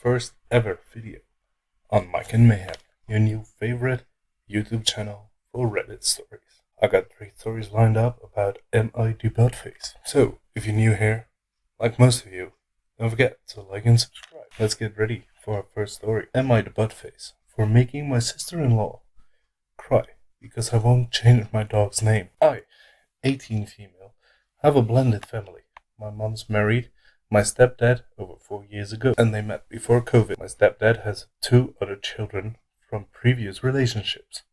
first ever video on Mic Mayhem, your new favorite YouTube channel for Reddit stories. I got 3 stories lined up about Am I the Buttface? So, if you're new here, like most of you, don't forget to like and subscribe. Let's get ready for our first story. Am I the Buttface for making my sister-in-law cry because I won't change my dog's name? I, 18 female, have a blended family. My mom's married my stepdad over 4 years ago, and they met before COVID. My stepdad has 2 other children from previous relationships.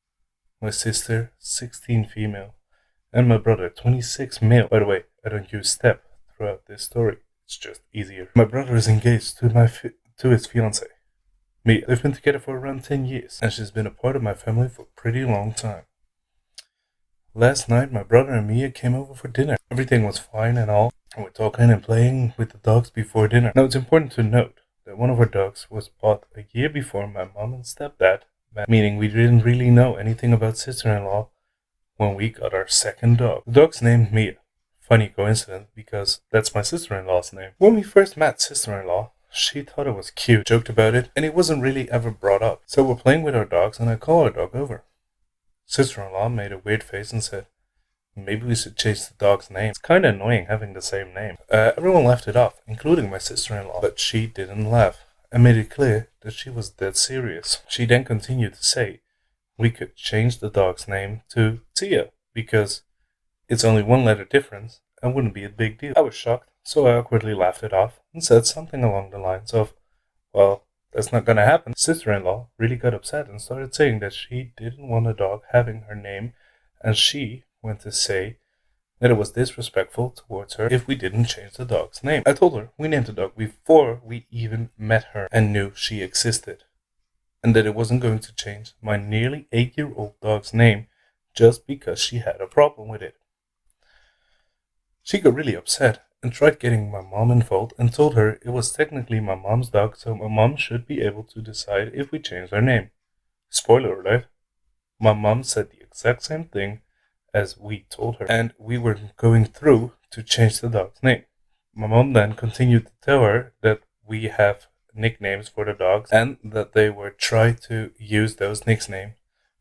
My sister, 16 female, and my brother, 26 male. By the way, I don't use step throughout this story. It's just easier. My brother is engaged to his fiancée, Mia. They've been together for around 10 years, and she's been a part of my family for a pretty long time. Last night, my brother and Mia came over for dinner. Everything was fine and all, and we're talking and playing with the dogs before dinner. Now, it's important to note that one of our dogs was bought a year before my mom and stepdad met, meaning we didn't really know anything about sister-in-law when we got our second dog. The dog's named Mia. Funny coincidence, because that's my sister-in-law's name. When we first met sister-in-law, she thought it was cute, joked about it, and it wasn't really ever brought up. So we're playing with our dogs, and I call our dog over. Sister-in-law made a weird face and said, maybe we should change the dog's name. It's kind of annoying having the same name. Everyone laughed it off, including my sister-in-law, but she didn't laugh and made it clear that she was dead serious. She then continued to say we could change the dog's name to Tia because it's only 1 letter difference and wouldn't be a big deal. I was shocked, so I awkwardly laughed it off and said something along the lines of, well, that's not gonna happen. Sister-in-law really got upset and started saying that she didn't want a dog having her name, and she went to say that it was disrespectful towards her if we didn't change the dog's name. I told her we named the dog before we even met her and knew she existed, and that it wasn't going to change my nearly 8-year-old dog's name just because she had a problem with it. She got really upset and tried getting my mom involved and told her it was technically my mom's dog, so my mom should be able to decide if we changed our name. Spoiler alert, my mom said the exact same thing as we told her, and we were going through to change the dog's name. My mom then continued to tell her that we have nicknames for the dogs and that they were trying to use those nicknames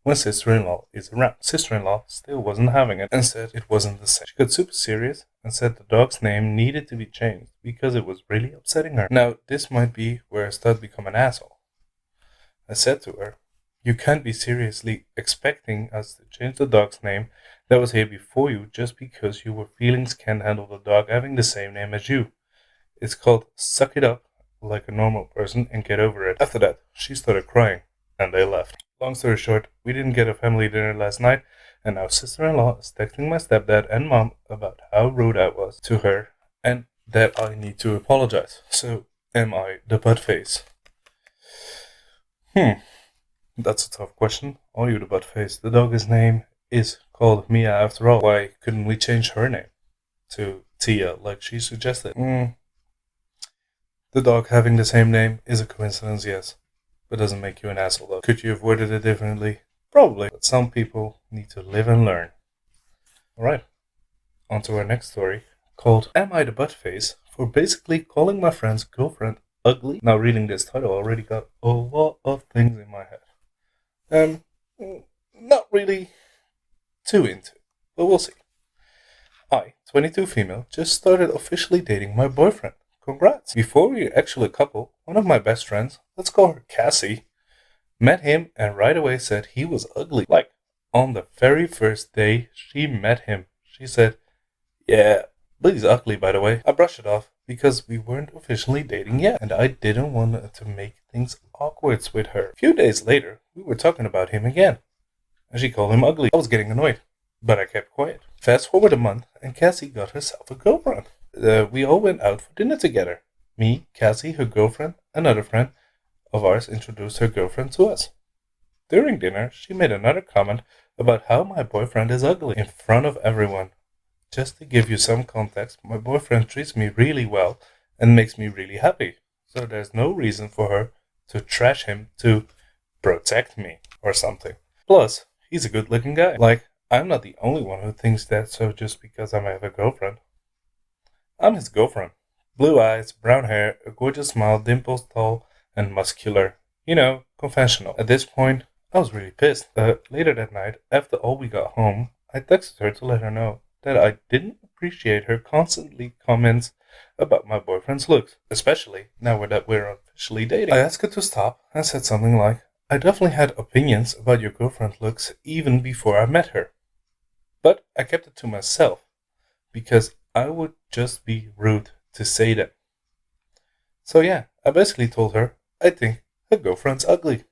when sister-in-law is around. Sister-in-law still wasn't having it and said it wasn't the same. She got super serious and said the dog's name needed to be changed because it was really upsetting her. Now, this might be where I start to become an asshole. I said to her, you can't be seriously expecting us to change the dog's name that was here before you just because your feelings can't handle the dog having the same name as you. It's called suck it up like a normal person and get over it. After that, she started crying and they left. Long story short, we didn't get a family dinner last night, and now sister-in-law is texting my stepdad and mom about how rude I was to her and that I need to apologize. So, am I the buttface? That's a tough question. Are you the buttface? The dog's name is called Mia after all. Why couldn't we change her name to Tia like she suggested? The dog having the same name is a coincidence, yes. But doesn't make you an asshole though. Could you have worded it differently? Probably. But some people need to live and learn. Alright, on to our next story, called Am I the Buttface for basically calling my friend's girlfriend ugly? Now reading this title I already got a lot of things in my head. Not really too into it, but we'll see. I, 22 female, just started officially dating my boyfriend. Congrats! Before we were actually a couple, one of my best friends, let's call her Cassie, met him and right away said he was ugly. Like, on the very first day she met him, she said, yeah, but he's ugly by the way. I brushed it off because we weren't officially dating yet, and I didn't want to make things awkward with her. A few days later, we were talking about him again, and she called him ugly. I was getting annoyed, but I kept quiet. Fast forward a month, and Cassie got herself a girlfriend. We all went out for dinner together. Me, Cassie, her girlfriend, another friend of ours introduced her girlfriend to us. During dinner, she made another comment about how my boyfriend is ugly in front of everyone. Just to give you some context, my boyfriend treats me really well and makes me really happy. So there's no reason for her to trash him to protect me or something. Plus, he's a good looking guy. Like, I'm not the only one who thinks that, so just because I have a girlfriend. I'm his girlfriend. Blue eyes, brown hair, a gorgeous smile, dimples, tall, and muscular, confessional. At this point, I was really pissed. Later that night, after all we got home, I texted her to let her know that I didn't appreciate her constantly comments about my boyfriend's looks, especially now that we're officially dating. I asked her to stop and said something like, I definitely had opinions about your girlfriend's looks even before I met her. But I kept it to myself because I would just be rude to say them. So yeah, I basically told her I think her girlfriend's ugly.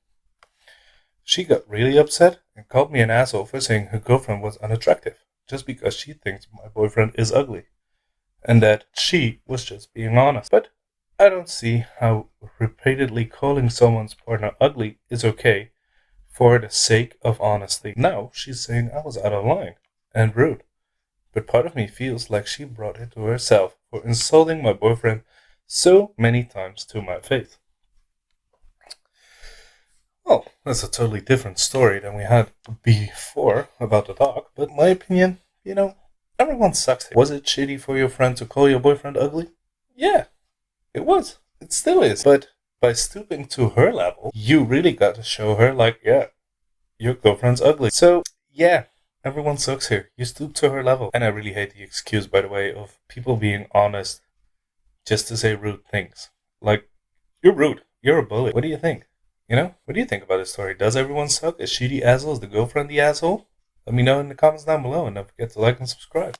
She got really upset and called me an asshole for saying her girlfriend was unattractive just because she thinks my boyfriend is ugly and that she was just being honest. But I don't see how repeatedly calling someone's partner ugly is okay for the sake of honesty. Now she's saying I was out of line and rude. But part of me feels like she brought it to herself for insulting my boyfriend so many times to my face. Well, that's a totally different story than we had before about the dog, but in my opinion, everyone sucks here. Was it shitty for your friend to call your boyfriend ugly? Yeah, it was. It still is. But by stooping to her level, you really got to show her, yeah, your girlfriend's ugly. So, yeah, everyone sucks here. You stoop to her level. And I really hate the excuse, by the way, of people being honest just to say rude things. Like, you're rude. You're a bully. What do you think? What do you think about this story? Does everyone suck? Is she the asshole? Is the girlfriend the asshole? Let me know in the comments down below, and don't forget to like and subscribe.